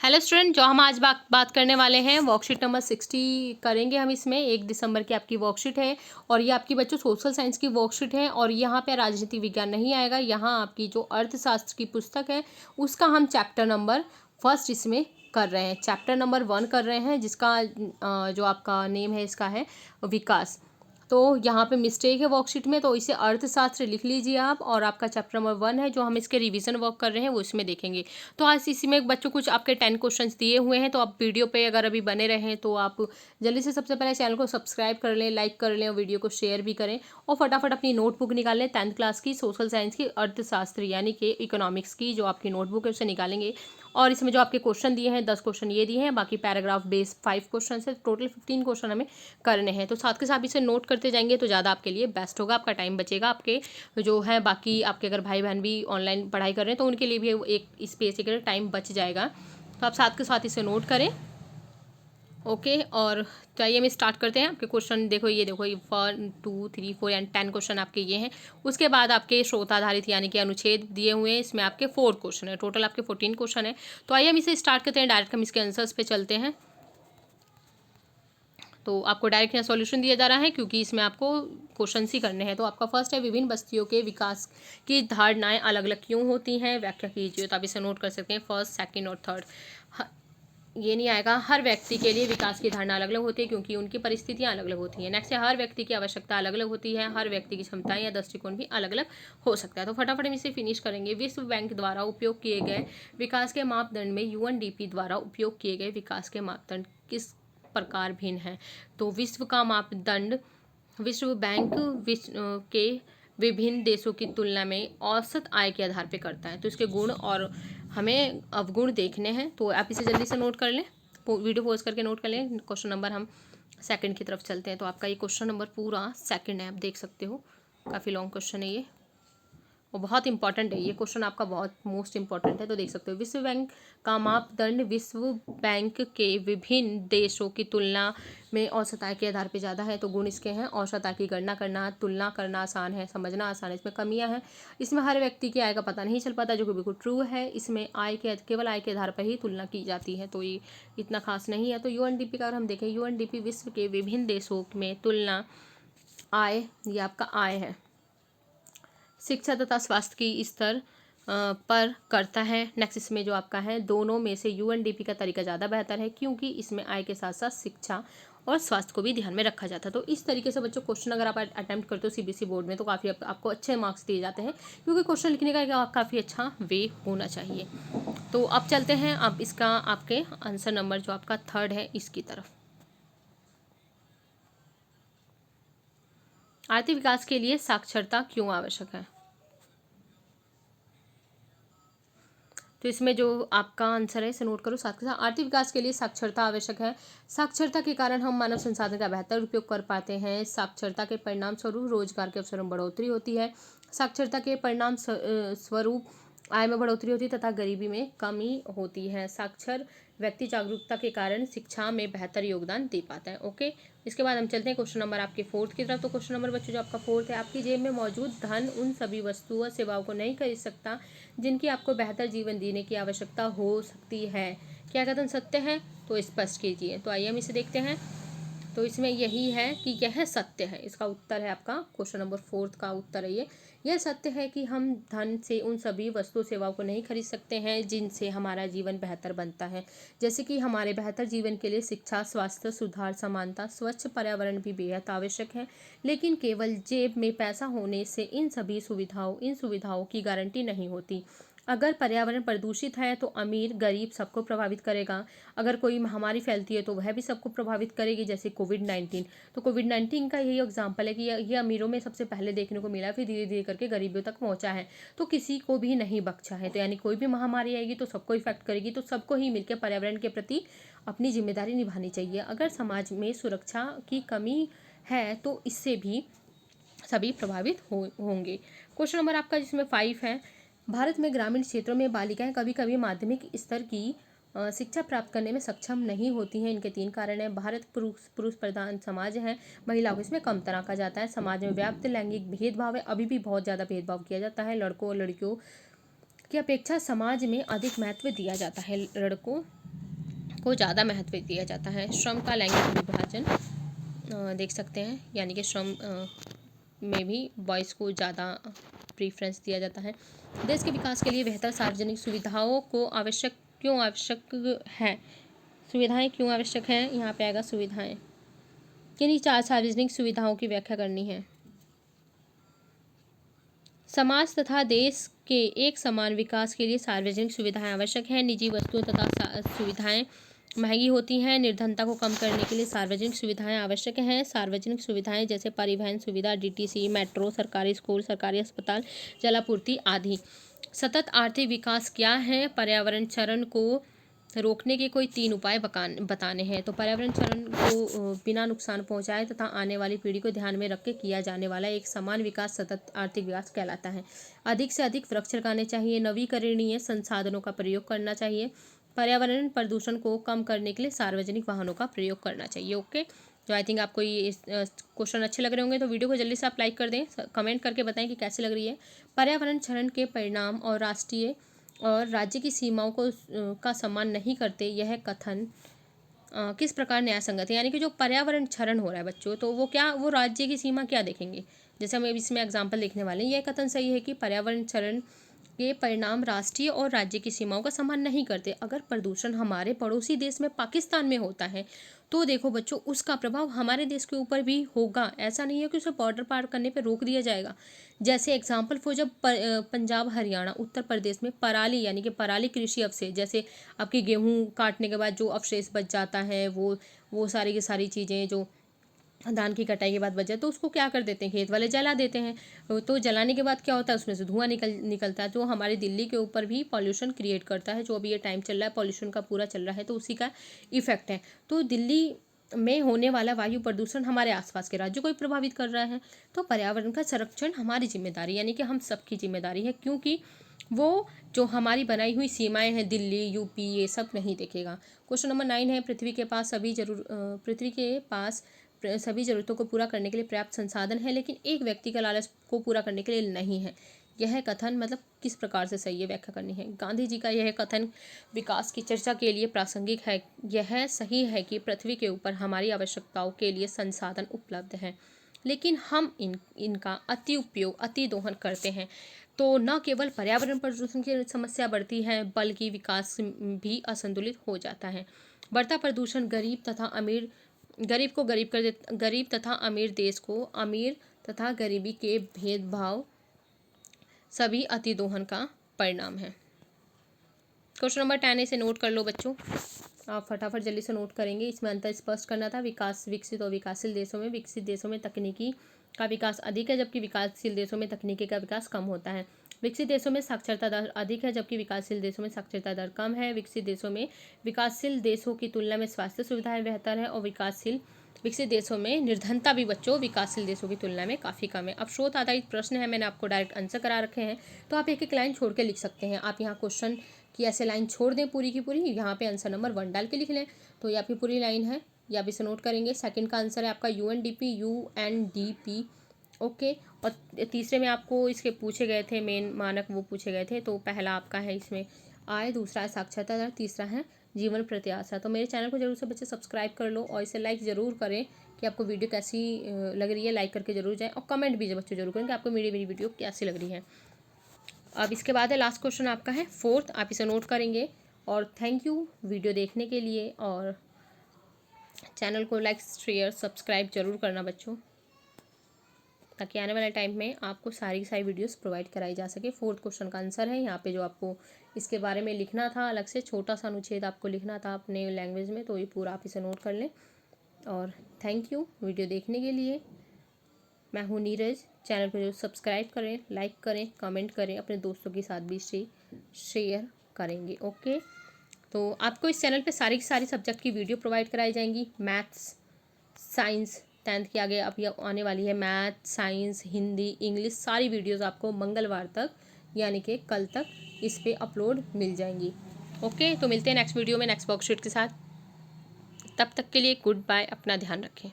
Hello student, जो हम आज बात करने वाले हैं वर्कशीट नंबर 60 करेंगे हम। इसमें 1 दिसंबर की आपकी वर्कशीट है और ये आपकी बच्चों सोशल साइंस की वर्कशीट है और यहाँ पे राजनीति विज्ञान नहीं आएगा। यहाँ आपकी जो अर्थशास्त्र की पुस्तक है उसका हम चैप्टर नंबर फर्स्ट इसमें कर रहे हैं, चैप्टर नंबर 1 कर रहे हैं, जिसका जो आपका नेम है इसका है विकास। तो यहाँ पे मिस्टेक है वर्कशीट में, तो इसे अर्थशास्त्र लिख लीजिए आप। और आपका चैप्टर नंबर 1 है जो हम इसके रिवीजन वर्क कर रहे हैं वो इसमें देखेंगे। तो आज इसी में बच्चों कुछ आपके 10 क्वेश्चंस दिए हुए हैं, तो आप वीडियो पे अगर अभी बने रहें तो आप जल्दी से सबसे पहले चैनल को सब्सक्राइब कर लें, लाइक कर लें और वीडियो को शेयर भी करें। और फटाफट अपनी नोटबुक निकाल लें 10th क्लास की सोशल साइंस की अर्थशास्त्र यानी कि इकोनॉमिक्स की जो आपकी नोटबुक है उसे निकालेंगे। और इसमें जो आपके क्वेश्चन दिए हैं 10 क्वेश्चन ये दिए हैं, बाकी पैराग्राफ बेस 5 क्वेश्चन है, टोटल 15 क्वेश्चन हमें करने हैं। तो साथ के साथ इसे नोट करते जाएंगे तो ज़्यादा आपके लिए बेस्ट होगा, आपका टाइम बचेगा। आपके जो है बाकी आपके अगर भाई बहन भी ऑनलाइन पढ़ाई कर रहे हैं तो उनके लिए भी एक स्पेस के टाइम बच जाएगा। तो आप साथ के साथ इसे नोट करें। ओके, और तो आइए हम स्टार्ट करते हैं। आपके क्वेश्चन देखो, ये 1 2 3 4 एंड 10 क्वेश्चन आपके ये हैं। उसके बाद आपके स्रोत आधारित यानी कि अनुच्छेद दिए हुए हैं, इसमें आपके 4 क्वेश्चन है, टोटल आपके 14 क्वेश्चन है। तो आइए हम इसे स्टार्ट करते हैं, डायरेक्ट हम इसके आंसर्स पे चलते हैं। तो आपको डायरेक्ट यहाँ सॉल्यूशन दिया जा रहा है क्योंकि इसमें आपको क्वेश्चन ही करने हैं। तो आपका फर्स्ट है, विभिन्न बस्तियों के विकास की धारणाएं अलग अलग क्यों होती हैं, व्याख्या कीजिए। तो आप इसे नोट कर सकते हैं, फर्स्ट, सेकंड और थर्ड। ये नहीं आएगा। हर व्यक्ति के लिए विकास की धारणा अलग अलग होती है क्योंकि उनकी परिस्थितियां अलग अलग होती हैं। नेक्स्ट है, हर व्यक्ति की आवश्यकता अलग अलग होती है, हर व्यक्ति की क्षमताएं या दृष्टिकोण भी अलग अलग हो सकता है। तो फटाफट हम इसे फिनिश करेंगे। विश्व बैंक द्वारा उपयोग किए गए विकास के मापदंड में यूएनडीपी द्वारा उपयोग किए गए विकास के मापदंड किस प्रकार भिन्न है। तो विश्व का मापदंड विश्व बैंक के विभिन्न देशों की तुलना में औसत आय के आधार पर करता है। तो इसके गुण और हमें अवगुण देखने हैं, तो आप इसे जल्दी से नोट कर लें, वीडियो पॉज करके नोट कर लें। क्वेश्चन नंबर हम सेकंड की तरफ चलते हैं। तो आपका ये क्वेश्चन नंबर पूरा सेकंड है, आप देख सकते हो, काफ़ी लॉन्ग क्वेश्चन है ये और बहुत इंपॉर्टेंट है। ये क्वेश्चन आपका बहुत मोस्ट इंपॉर्टेंट है। तो देख सकते हो, विश्व बैंक का मापदंड विश्व बैंक के विभिन्न देशों की तुलना में औसत आय के आधार पर ज़्यादा है। तो गुण इसके हैं, औसत आय की गणना करना, तुलना करना आसान है, समझना आसान है। इसमें कमियां हैं, इसमें हर व्यक्ति की आय का पता नहीं चल पाता, जो कि बिल्कुल ट्रू है। इसमें आय के केवल आय के आधार पर ही तुलना की जाती है, तो ये इतना खास नहीं है। तो यूएनडीपी का अगर हम देखें, यूएनडीपी विश्व के विभिन्न देशों में तुलना आय, ये आपका आय है, शिक्षा तथा स्वास्थ्य की स्तर पर करता है। नेक्स्ट इसमें जो आपका है, दोनों में से यूएनडीपी का तरीका ज़्यादा बेहतर है क्योंकि इसमें आय के साथ साथ शिक्षा और स्वास्थ्य को भी ध्यान में रखा जाता है। तो इस तरीके से बच्चों क्वेश्चन अगर आप अटेम्प्ट करते हो सीबीएसई बोर्ड में तो काफ़ी आपको अच्छे मार्क्स दिए जाते हैं क्योंकि क्वेश्चन लिखने का काफ़ी अच्छा वे होना चाहिए। तो अब चलते हैं अब इसका आपके आंसर नंबर जो आपका थर्ड है इसकी तरफ। आर्थिक विकास के लिए साक्षरता क्यों आवश्यक है। तो इसमें जो आपका आंसर है इसे नोट करो साथ के साथ। आर्थिक विकास के लिए साक्षरता आवश्यक है। साक्षरता के कारण हम मानव संसाधन का बेहतर उपयोग कर पाते हैं। साक्षरता के परिणाम स्वरूप रोजगार के अवसरों में बढ़ोतरी होती है। साक्षरता के परिणाम स्वरूप आय में बढ़ोतरी होती है तथा गरीबी में कमी होती है। साक्षर व्यक्ति जागरूकता के कारण शिक्षा में बेहतर योगदान दे पाता है। ओके, इसके बाद हम चलते हैं क्वेश्चन नंबर आपके फोर्थ की तरफ। तो क्वेश्चन नंबर बच्चों जो आपका फोर्थ है, आपकी जेब में मौजूद धन उन सभी वस्तुओं सेवाओं को नहीं खरीद सकता जिनकी आपको बेहतर जीवन जीने की आवश्यकता हो सकती है। क्या कथन सत्य है, तो स्पष्ट कीजिए। तो आइए हम इसे देखते हैं। तो इसमें यही है कि यह सत्य है, इसका उत्तर है आपका क्वेश्चन नंबर फोर्थ का उत्तर है यह सत्य है कि हम धन से उन सभी वस्तु सेवाओं को नहीं खरीद सकते हैं जिनसे हमारा जीवन बेहतर बनता है। जैसे कि हमारे बेहतर जीवन के लिए शिक्षा, स्वास्थ्य सुधार, समानता, स्वच्छ पर्यावरण भी बेहद आवश्यक है। लेकिन केवल जेब में पैसा होने से इन सुविधाओं की गारंटी नहीं होती। अगर पर्यावरण प्रदूषित है तो अमीर गरीब सबको प्रभावित करेगा। अगर कोई महामारी फैलती है तो वह भी सबको प्रभावित करेगी, जैसे कोविड-19। तो कोविड-19 का यही एग्जाम्पल है कि ये अमीरों में सबसे पहले देखने को मिला, फिर धीरे धीरे करके गरीबियों तक पहुंचा है, तो किसी को भी नहीं बख्शा है। तो यानी कोई भी महामारी आएगी तो सबको इफेक्ट करेगी, तो सबको ही मिलकर पर्यावरण के प्रति अपनी जिम्मेदारी निभानी चाहिए। अगर समाज में सुरक्षा की कमी है तो इससे भी सभी प्रभावित होंगे। क्वेश्चन नंबर आपका जिसमें 5 है, भारत में ग्रामीण क्षेत्रों में बालिकाएं कभी कभी माध्यमिक स्तर की शिक्षा प्राप्त करने में सक्षम नहीं होती हैं। इनके 3 कारण हैं। भारत पुरुष प्रधान समाज है, महिलाओं को इसमें कम तरह का जाता है। समाज में व्याप्त लैंगिक भेदभाव है, अभी भी बहुत ज़्यादा भेदभाव किया जाता है। लड़कों और लड़कियों की अपेक्षा समाज में अधिक महत्व दिया जाता है लड़कों को ज़्यादा महत्व दिया जाता है। श्रम का लैंगिक विभाजन देख सकते हैं, यानी कि श्रम में भी बॉयज़ को ज़्यादा प्रीफ्रेंस दिया जाता है। देश के विकास के लिए बेहतर सार्वजनिक सुविधाओं को क्यों आवश्यक है? सुविधाएं क्यों आवश्यक है? यहाँ पे आएगा सुविधाएं। किन्हीं 4 सार्वजनिक सुविधाओं की व्याख्या करनी है। समाज तथा देश के एक समान विकास के लिए सार्वजनिक सुविधाएं आवश्यक हैं। निजी वस्तुओं तथा सुविधाएं महंगी होती हैं। निर्धनता को कम करने के लिए सार्वजनिक सुविधाएं आवश्यक हैं। सार्वजनिक सुविधाएं जैसे परिवहन सुविधा, डीटीसी, मेट्रो, सरकारी स्कूल, सरकारी अस्पताल, जलापूर्ति आदि। सतत आर्थिक विकास क्या है? पर्यावरण क्षरण को रोकने के कोई 3 उपाय बताने हैं। तो पर्यावरण क्षरण को बिना नुकसान पहुंचाए तथा आने वाली पीढ़ी को ध्यान में रख के किया जाने वाला एक समान विकास सतत आर्थिक विकास कहलाता है। अधिक से अधिक वृक्ष लगाने चाहिए। नवीकरणीय संसाधनों का प्रयोग करना चाहिए। पर्यावरण प्रदूषण को कम करने के लिए सार्वजनिक वाहनों का प्रयोग करना चाहिए। ओके, तो आई थिंक आपको ये क्वेश्चन अच्छे लग रहे होंगे, तो वीडियो को जल्दी से आप लाइक कर दें, कमेंट करके बताएं कि कैसी लग रही है। पर्यावरण क्षरण के परिणाम और राष्ट्रीय और राज्य की सीमाओं का सम्मान नहीं करते, यह कथन किस प्रकार न्याय संगत है? यानी कि जो पर्यावरण क्षरण हो रहा है बच्चों, तो वो राज्य की सीमा क्या देखेंगे? जैसे हम इसमें एग्जाम्पल लिखने वाले हैं। यह कथन सही है कि पर्यावरण क्षरण के परिणाम राष्ट्रीय और राज्य की सीमाओं का सम्मान नहीं करते। अगर प्रदूषण हमारे पड़ोसी देश में पाकिस्तान में होता है तो देखो बच्चों, उसका प्रभाव हमारे देश के ऊपर भी होगा। ऐसा नहीं है कि उसे बॉर्डर पार करने पे रोक दिया जाएगा। जैसे एग्जाम्पल फॉर, जब पंजाब, हरियाणा, उत्तर प्रदेश में पराली यानी कि पराली कृषि अवशेष, जैसे आपकी गेहूँ काटने के बाद जो अवशेष बच जाता है, वो सारी की सारी चीज़ें जो धान की कटाई के बाद बच जाए, तो उसको क्या कर देते हैं, खेत वाले जला देते हैं। तो जलाने के बाद क्या होता है, उसमें से धुआं निकलता है, जो हमारी दिल्ली के ऊपर भी पॉल्यूशन क्रिएट करता है। जो अभी ये टाइम चल रहा है पॉल्यूशन का पूरा चल रहा है, तो उसी का इफेक्ट है। तो दिल्ली में होने वाला वायु प्रदूषण हमारे आसपास के राज्यों को भी प्रभावित कर रहा है। तो पर्यावरण का संरक्षण हमारी जिम्मेदारी, यानी कि हम सबकी जिम्मेदारी है, क्योंकि वो जो हमारी बनाई हुई सीमाएं हैं, दिल्ली, यूपी, ये सब नहीं देखेगा। क्वेश्चन नंबर 9 है, पृथ्वी के पास सभी जरूरतों को पूरा करने के लिए पर्याप्त संसाधन है, लेकिन एक व्यक्ति का लालच को पूरा करने के लिए नहीं है। यह कथन मतलब किस प्रकार से सही है, व्याख्या करनी है। गांधी जी का यह कथन विकास की चर्चा के लिए प्रासंगिक है। यह सही है कि पृथ्वी के ऊपर हमारी आवश्यकताओं के लिए संसाधन उपलब्ध हैं, लेकिन हम इनका अति उपयोग, अति दोहन करते हैं, तो न केवल पर्यावरण प्रदूषण की समस्या बढ़ती है, बल्कि विकास भी असंतुलित हो जाता है। बढ़ता प्रदूषण गरीब तथा अमीर देश को, अमीर तथा गरीबी के भेदभाव सभी अति दोहन का परिणाम है। क्वेश्चन नंबर 10 इसे नोट कर लो बच्चों, आप फटाफट जल्दी से नोट करेंगे। इसमें अंतर स्पष्ट करना था। विकसित और विकासशील देशों में, विकसित देशों में तकनीकी का विकास अधिक है, जबकि विकासशील देशों में तकनीकी का विकास कम होता है। विकसित देशों में साक्षरता दर अधिक है, जबकि विकासशील देशों में साक्षरता दर कम है। विकासशील देशों की तुलना में स्वास्थ्य सुविधाएं बेहतर है, और विकसित देशों में निर्धनता भी बच्चों विकासशील देशों की तुलना में काफ़ी कम है। अब शोध आधारित प्रश्न है, मैंने आपको डायरेक्ट आंसर करा रखे हैं, तो आप एक एक लाइन छोड़ के लिख सकते हैं। आप यहाँ क्वेश्चन की ऐसे लाइन छोड़ दें पूरी की पूरी, यहाँ पे आंसर नंबर 1 डाल के लिख लें, तो ये आपकी पूरी लाइन है, ये आप इसे नोट करेंगे। सेकंड का आंसर है आपका यूएनडीपी। ओके, और तीसरे में आपको इसके पूछे गए थे मेन मानक, वो पूछे गए थे। तो पहला आपका है इसमें आय, दूसरा है साक्षरता दर, तीसरा है जीवन प्रत्याशा। तो मेरे चैनल को जरूर से बच्चे सब्सक्राइब कर लो, और इसे लाइक ज़रूर करें कि आपको वीडियो कैसी लग रही है। लाइक करके जरूर जाएं, और कमेंट भी बच्चों जरूर करें कि आपको मेरी वीडियो कैसी लग रही है। अब इसके बाद है लास्ट क्वेश्चन आपका है 4th, आप इसे नोट करेंगे। और थैंक यू वीडियो देखने के लिए, और चैनल को लाइक, शेयर, सब्सक्राइब जरूर करना बच्चों, ताकि आने वाले टाइम में आपको सारी वीडियोस प्रोवाइड कराई जा सके। 4th क्वेश्चन का आंसर है यहाँ पे, जो आपको इसके बारे में लिखना था, अलग से छोटा सा अनुच्छेद आपको लिखना था अपने लैंग्वेज में, तो ये पूरा आप इसे नोट कर लें। और थैंक यू वीडियो देखने के लिए। मैं हूँ नीरज। चैनल को जो सब्सक्राइब करें, लाइक करें, कमेंट करें, अपने दोस्तों के साथ भी शेयर करेंगे। ओके, तो आपको इस चैनल पे सारी की सारी सब्जेक्ट की वीडियो प्रोवाइड कराई जाएंगी। मैथ्स, साइंस, 10th के आगे अब आने वाली है मैथ, साइंस, हिंदी, इंग्लिश, सारी वीडियोस आपको मंगलवार तक यानी कि कल तक इस पे अपलोड मिल जाएंगी। ओके, तो मिलते हैं नेक्स्ट वीडियो में नेक्स्ट वर्कशीट के साथ। तब तक के लिए गुड बाय, अपना ध्यान रखें।